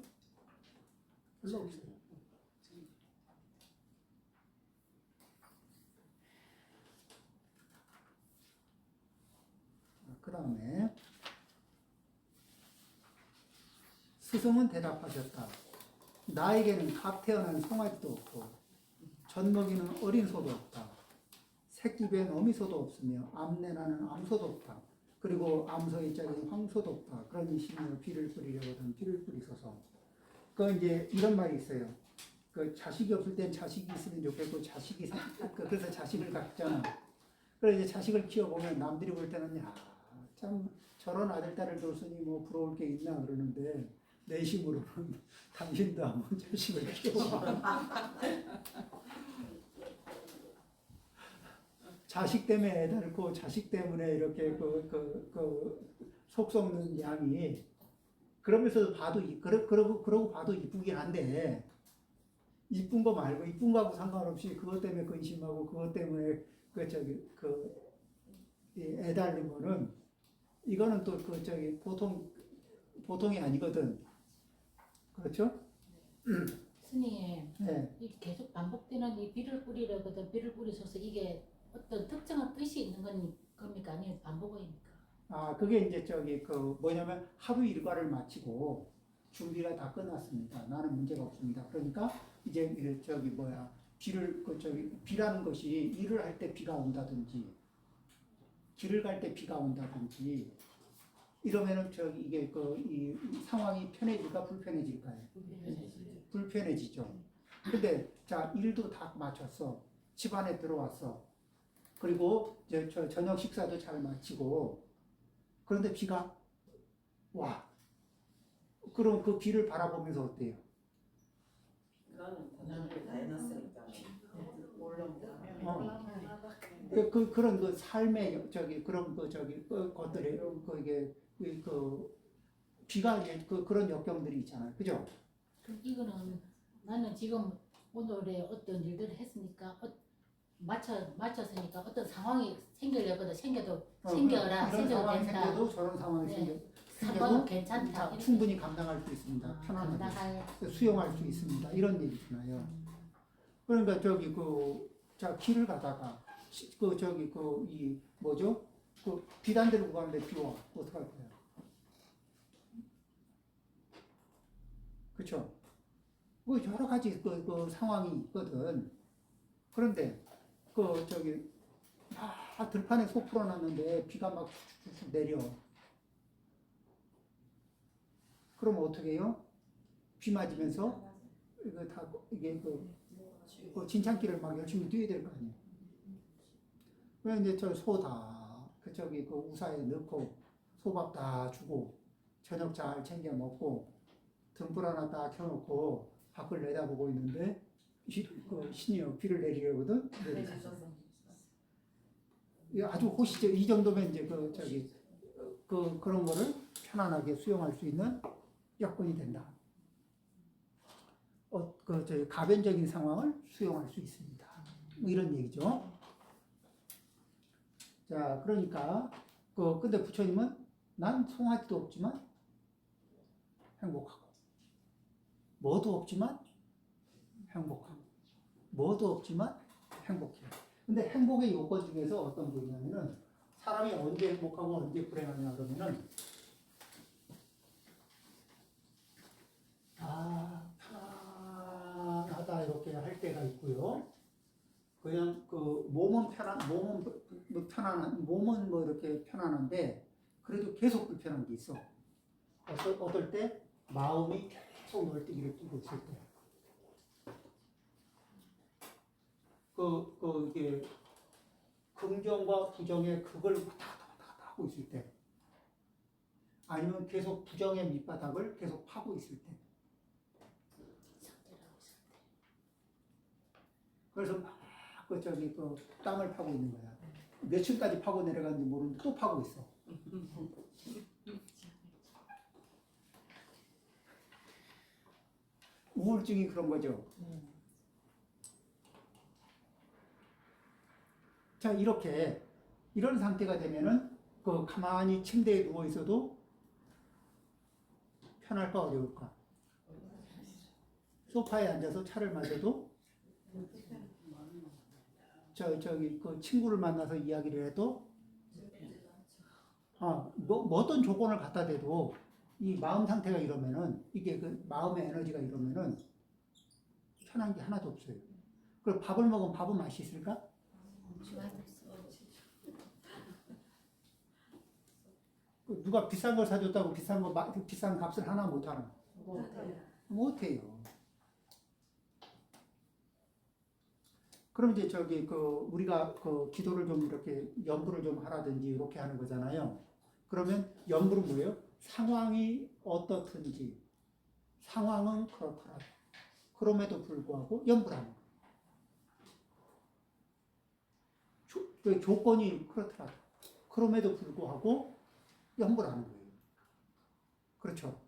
별로 없어요. 그 다음에 스승은 대답하셨다. 나에게는 갓 태어난 송아지도 없고 젖먹이는 어린 소도 없다. 새끼 벤 어미소도 없으며 암내나는 암소도 없다. 그리고 암소의 짝인 황소도 없다. 그러니 심히 비를 뿌리려거든 비를 뿌리소서. 이제 이런 말이 있어요. 자식이 없을 땐 자식이 있으면 좋겠고 그래서 자식을 갖잖아. 그래서 이제 자식을 키워보면 남들이 볼 때는 참 저런 아들 딸을 뒀으니 뭐 부러울 게 있나 그러는데 내심으로는 당신도 한번 자식을 키워봐. 자식 때문에 애 낳고 자식 때문에 이렇게 속 썩는 양이 그러면서도 그러고 봐도 이쁘긴 한데 이쁜 거 말고 이쁜 거하고 상관없이 그것 때문에 근심하고 그것 때문에 애달는 거는 이거는 또 보통이 아니거든. 그렇죠? 스님, 네. 이 계속 반복되는 이 비를 뿌리려거든 비를 뿌리셔서 이게 어떤 특정한 뜻이 있는 겁니까? 아니면 반복입니까? 아, 그게 이제 뭐냐면 하루 일과를 마치고 준비가 다 끝났습니다. 나는 문제가 없습니다. 그러니까 이제 비라는 것이 일을 할 때 비가 온다든지 길을 갈 때 비가 온다든지 이러면은 이 상황이 편해질까 불편해질까요? 불편해지죠. 근데 자, 일도 다 마쳤어. 집안에 들어왔어. 그리고 저녁 식사도 잘 마치고 그런데 비가 와. 그럼 그 비를 바라보면서 어때요? 나는 단단히 다 해놨으니까 올라오면 그런 그 삶의 그런 것들이 비가 이제 그런 역경들이 있잖아요. 그죠? 그럼 이거는 나는 지금 오늘의 어떤 일들을 했으니까 마쳤으니까 어떤 상황이 생기려거든 생겨도 생겨라 이런 생겨도 상황이 된다. 생겨도 저런 상황이 네. 생겨도 한번 괜찮다. 이렇게. 충분히 감당할 수 있습니다. 편안하게 감당할. 수용할 수 있습니다. 이런 얘기잖아요. 그러니까 자 길을 가다가 비단대로 가는데 비 와. 어떡할 거예요? 그렇죠? 뭐 여러 가지 그 상황이 있거든. 그런데 들판에 소 풀어놨는데 비가 막 쭉 내려. 그럼 어떻게 해요? 비 맞으면서 그 진창길을 막 열심히 뛰어야 될 거 아니에요. 그래서 이제 그 우사에 넣고 소밥 다 주고 저녁 잘 챙겨 먹고 등불 하나 딱 켜놓고 밖을 내다보고 있는데 신이요 비를 내리려거든. 아주 호시죠. 이 정도면 이제 그런 거를 편안하게 수용할 수 있는 여건이 된다. 가변적인 상황을 수용할 수 있습니다. 뭐 이런 얘기죠. 자, 그러니까 근데 부처님은 난 송아지도 없지만 행복하고 뭐도 없지만 행복하고 뭐도 없지만 행복해요. 근데 행복의 요건 중에서 어떤 게 있냐면은 사람이 언제 행복하고 언제 불행하냐 그러면은 편안하다 이렇게 할 때가 있고요. 그냥 몸은 이렇게 편안한데 그래도 계속 불편한 게 있어. 어떨 때 마음이 계속 널뛰기를 뛰고 있을 때. 이게 긍정과 부정의 극을 왔다 갔다 하고 있을 때. 아니면 계속 부정의 밑바닥을 계속 파고 있을 때. 그래서 막 땅을 파고 있는 거야. 몇 층까지 파고 내려가는지 모르는데 또 파고 있어. 우울증이 그런 거죠. 자, 이런 상태가 되면은 가만히 침대에 누워 있어도 편할까 어려울까? 소파에 앉아서 차를 마셔도 그 친구를 만나서 이야기를 해도 어떤 조건을 갖다 대도 이 마음 상태가 이러면은 이게 마음의 에너지가 이러면은 편한 게 하나도 없어요. 그리고 밥을 먹으면 밥은 맛이 있을까? 누가 비싼 걸 사줬다고 비싼 값을 하나 못 하나? 못해요. 그럼 이제 우리가 기도를 좀 이렇게 염불을 좀 하라든지 이렇게 하는 거잖아요. 그러면 염불은 뭐예요? 상황이 어떻든지 상황은 그렇더라도 그럼에도 불구하고 염불하는 거예요. 조건이 그렇더라도 그럼에도 불구하고 염불하는 거예요. 그렇죠?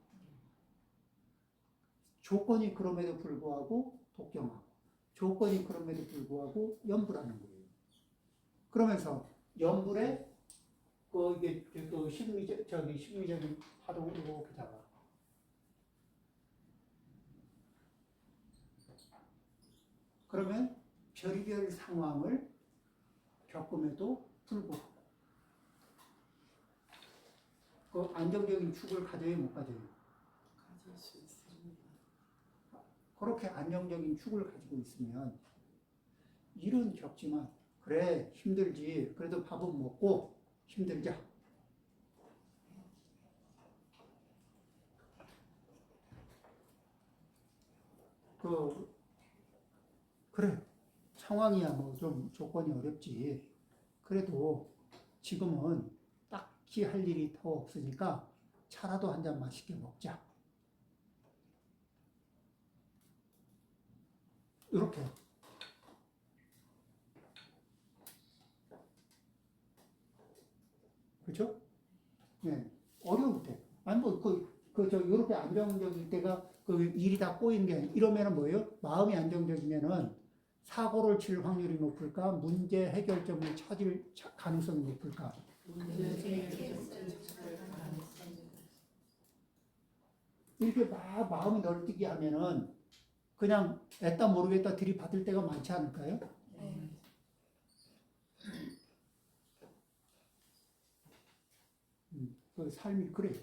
조건이 그럼에도 불구하고 독경하고 조건이 그럼에도 불구하고 연불하는 거예요. 그러면서 연불에 이게 그 심리적인 파동을 이렇게 잡아. 그러면 별의별 상황을 겪음에도 불구하고 그 안정적인 축을 가져야 못 가져요. 가질 수 있습니다. 그렇게 안정적인 축을 가지고 있으면 일은 겪지만 그래 힘들지 그래도 밥은 먹고 힘들자. 그래 상황이야 뭐 좀 조건이 어렵지. 그래도 지금은 딱히 할 일이 더 없으니까 차라도 한 잔 맛있게 먹자. 이렇게. 그렇죠? 네. 어려울 때. 아니 이렇게 안정적일 때가 그 일이 다 꼬이는 게 이러면은 뭐예요? 마음이 안정적이면은 사고를 칠 확률이 높을까? 문제 해결점을 찾을 가능성이 높을까? 이렇게 막 마음이 널뛰게 하면은 그냥 애따 모르겠다 들이받을 때가 많지 않을까요? 그 삶이 그래요.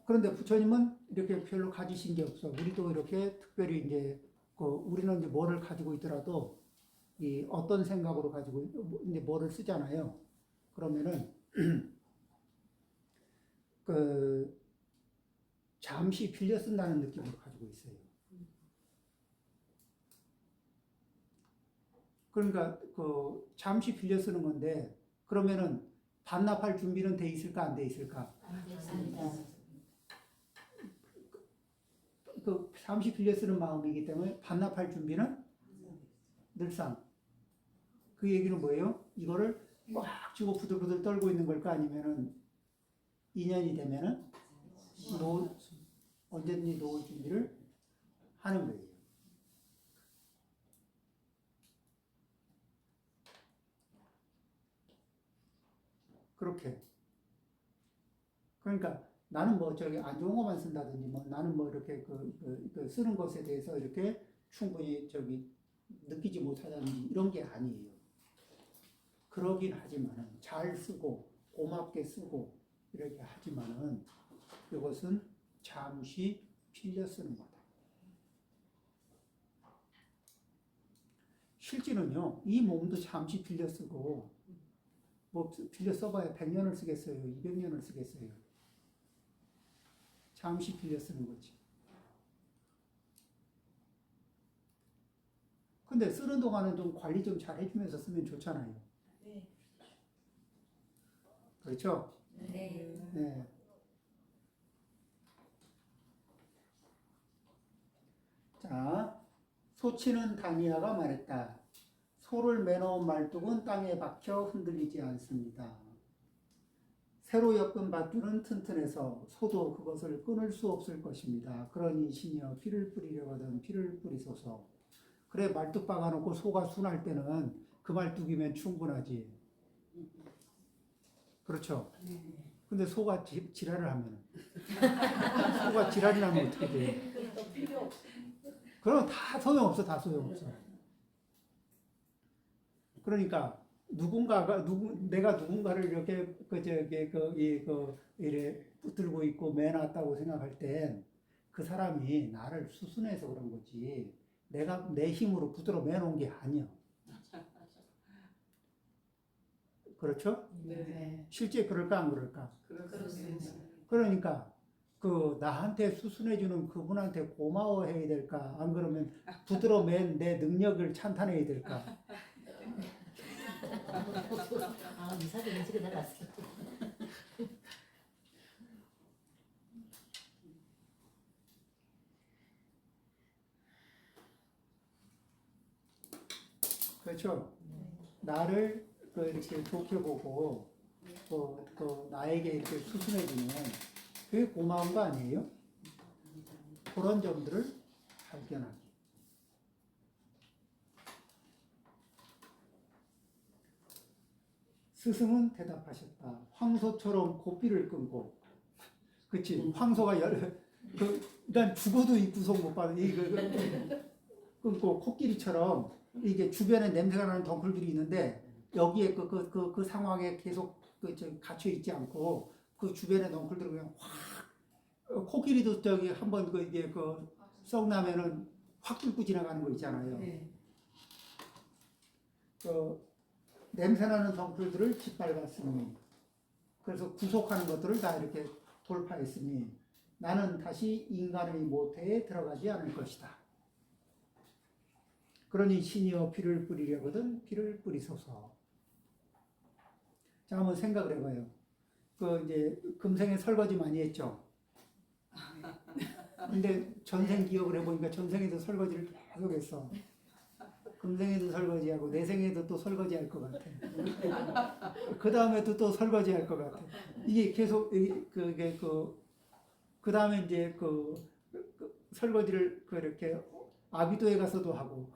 그런데 부처님은 이렇게 별로 가지신 게 없어. 우리도 이렇게 특별히 이제 우리는 이제 뭐를 가지고 있더라도 이 어떤 생각으로 가지고 이제 뭐를 쓰잖아요. 그러면은 그 잠시 빌려 쓴다는 느낌을 가지고 있어요. 그러니까 그 잠시 빌려 쓰는 건데 그러면은 반납할 준비는 돼 있을까 안 돼 있을까? 그 잠시 빌려 쓰는 마음이기 때문에 반납할 준비는 늘상. 그 얘기는 뭐예요? 이거를 꽉 쥐고 부들부들 떨고 있는 걸까 아니면은 2년이 되면은 언제든지 놓을 준비를 하는 거예요. 그렇게. 그러니까 나는 뭐 저기 안 좋은 것만 쓴다든지 뭐 나는 뭐 이렇게 그 쓰는 것에 대해서 이렇게 충분히 저기 느끼지 못하다든지 이런 게 아니에요. 그러긴 하지만은 잘 쓰고 고맙게 쓰고 이렇게 하지만은 이것은 잠시 빌려 쓰는 거다. 실제는요, 이 몸도 잠시 빌려 쓰고 뭐 빌려 써봐야 100년을 쓰겠어요, 200년을 쓰겠어요. 잠시 빌려 쓰는 거지. 근데 쓰는 동안은 좀 관리 좀 잘 해주면서 쓰면 좋잖아요. 네. 그렇죠? 네. 네. 자, 소치는 다니아가 말했다. 소를 매놓은 말뚝은 땅에 박혀 흔들리지 않습니다. 새로 엮은 밧줄은 튼튼해서 소도 그것을 끊을 수 없을 것입니다. 그러니 신이여 피를 뿌리려거든 피를 뿌리소서. 그래 말뚝 박아놓고 소가 순할 때는 그 말뚝이면 충분하지. 그렇죠? 근데 소가 지랄을 하면 소가 지랄이 나면 어떻게 돼요? 그럼 다 소용없어. 다 소용없어. 그러니까 내가 누군가를 이렇게 이래 붙들고 있고 매놨다고 생각할 땐 그 사람이 나를 수순해서 그런 거지. 내가 내 힘으로 붙들어 매놓은 게 아니야. 그렇죠? 네. 실제 그럴까 안 그럴까? 그렇습니다. 그러니까 그 나한테 수순해주는 그분한테 고마워해야 될까? 안 그러면 붙들어 맨 내 능력을 찬탄해야 될까? 아, 이사도 인식이 달랐어. 그렇죠? 나를 이렇게 좋게 보고 나에게 이렇게 수순해주면 그게 고마운 거 아니에요? 그런 점들을 발견하기. 스승은 대답하셨다. 황소처럼 고삐를 끊고, 그치? 황소가 일단 죽어도 이 구속 못 받아. 끊고 코끼리처럼 이게 주변에 냄새가 나는 덩굴들이 있는데 여기에 그 상황에 계속 갇혀 있지 않고 그 주변에 덩굴들을 그냥 확 코끼리도 저기 한번 이게 썩 나면은 확 뚫고 지나가는 거 있잖아요. 네. 냄새나는 덩굴들을 짓밟았으니 그래서 구속하는 것들을 다 이렇게 돌파했으니 나는 다시 인간의 모태에 들어가지 않을 것이다. 그러니 신이여 피를 뿌리려거든 피를 뿌리소서. 자, 한번 생각을 해봐요. 이제 금생에 설거지 많이 했죠. 근데 전생 기억을 해보니까 전생에도 설거지를 계속 했어. 금생에도 설거지하고 내생에도 또 설거지할 것 같아. 그 다음에도 또 설거지할 것 같아. 이게 계속 그 다음에 이제 설거지를 이렇게 아비도에 가서도 하고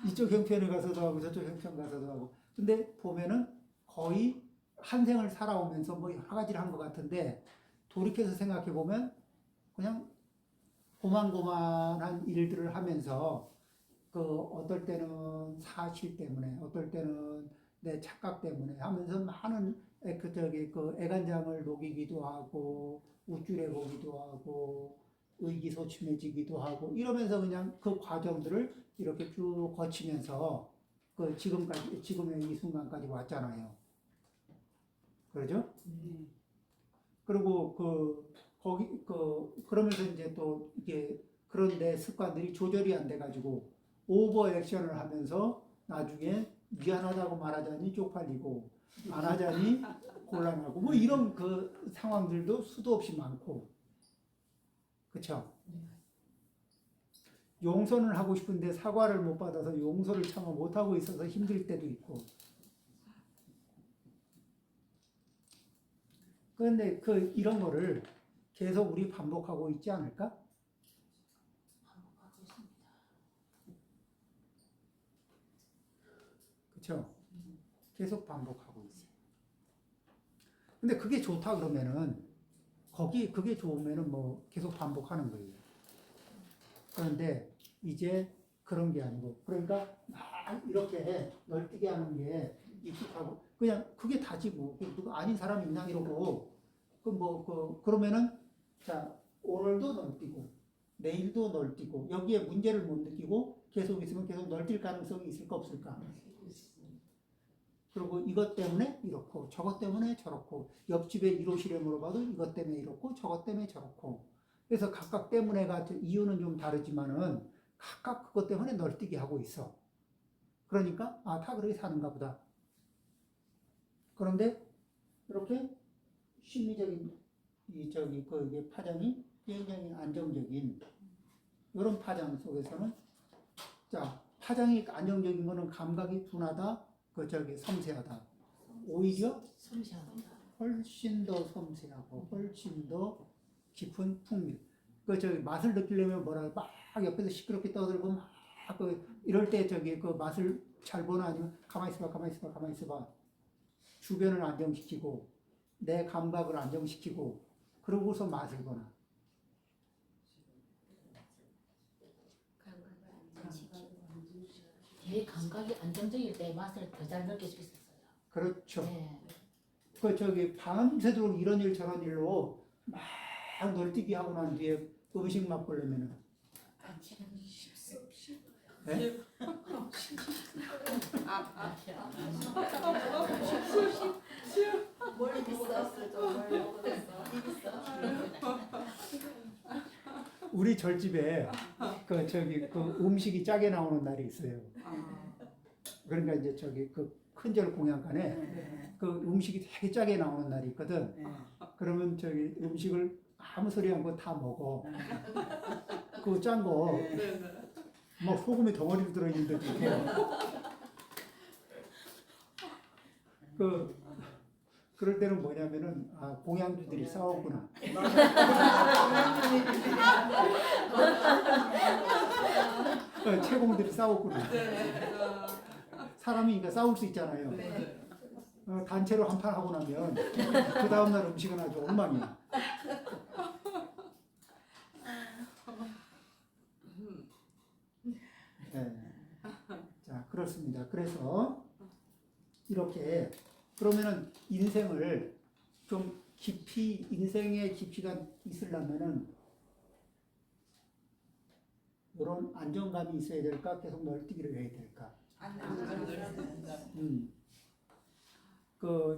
이쪽 형편에 가서도 하고 저쪽 형편 가서도 하고. 근데 보면은 거의 한 생을 살아오면서 뭐 여러 가지를 한 것 같은데 돌이켜서 생각해 보면 그냥 고만고만한 일들을 하면서 어떨 때는 사실 때문에 어떨 때는 내 착각 때문에 하면서 많은 애간장을 녹이기도 하고 우쭐해 보기도 하고 의기소침해지기도 하고 이러면서 그냥 그 과정들을 이렇게 쭉 거치면서 지금의 이 순간까지 왔잖아요. 그러죠? 그리고 그러면서 이제 또 이게 그런 내 습관들이 조절이 안 돼가지고 오버 액션을 하면서 나중에 미안하다고 말하자니 쪽팔리고 안 하자니 곤란하고 뭐 이런 상황들도 수도 없이 많고. 그쵸? 용서는 하고 싶은데 사과를 못 받아서 용서를 차마 못하고 있어서 힘들 때도 있고. 그런데 이런 거를 계속 우리 반복하고 있지 않을까? 반복하고 있습니다. 그쵸? 계속 반복하고 있어요. 근데 그게 좋다 그러면은 그게 좋으면은 뭐 계속 반복하는 거예요. 그런데 이제 그런 게 아니고 그러니까 막 이렇게 널뛰게 하는 게 익숙하고 그냥 그게 다지 뭐 그거 아닌 사람이 있나 이러고 그러면은 자 오늘도 널뛰고 내일도 널뛰고 여기에 문제를 못 느끼고 계속 있으면 계속 널뛸 가능성이 있을까 없을까? 그리고 이것 때문에 이렇고 저것 때문에 저렇고 옆집에 1호실에 물어봐도 이것 때문에 이렇고 저것 때문에 저렇고 그래서 각각 때문에가 이유는 좀 다르지만은 각각 그것 때문에 널뛰게 하고 있어. 그러니까 다 그렇게 사는가 보다. 그런데 이렇게 심리적인 이게 파장이 굉장히 안정적인 이런 파장 속에서는 자 파장이 안정적인 거는 감각이 둔하다. 섬세하다. 오히려 섬세합니다. 훨씬 더 섬세하고 훨씬 더 깊은 풍미. 맛을 느끼려면 막 옆에서 시끄럽게 떠들고 막 이럴 때 맛을 잘 보나 아니면 가만히 있어봐. 주변을 안정시키고 내 감각을 안정시키고 그러고서 맛을 보나. 제 감각이 안정적일 때 맛을 더 잘 느낄 수 있었어요. 그렇죠. 네. 밤새도록 이런 일 저런 일로 막 널뛰기 하고 난 뒤에 음식 맛보려면은 네? 멀리 있었어. 좀 멀리 오겠어. 우리 절집에 음식이 짜게 나오는 날이 있어요. 그러니까 이제 큰절 공양간에 음식이 되게 짜게 나오는 날이 있거든. 그러면 음식을 아무 소리 않고 다 먹어. 그 짠 거 막 소금이 덩어리로 들어있는데 그렇게 그럴 때는 뭐냐면은 공양주들이 싸웠구나. 채공들이 싸웠구나. 사람이 그러니까 싸울 수 있잖아요. 단체로 한 판 하고 나면 그 다음날 음식은 아주 엉망이야. 네. 자, 그렇습니다. 그래서 이렇게 그러면은 인생을 좀 깊이 인생의 깊이가 있으려면은 이런 안정감이 있어야 될까? 계속 널뛰기를 해야 될까?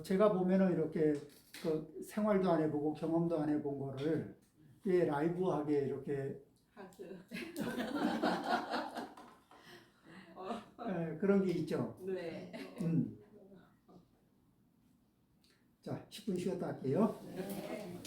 제가 보면은 이렇게 생활도 안 해보고 경험도 안 해본 거를 꽤 라이브하게 이렇게 그런 게 있죠. 네. 자, 10분 쉬었다 할게요. 네.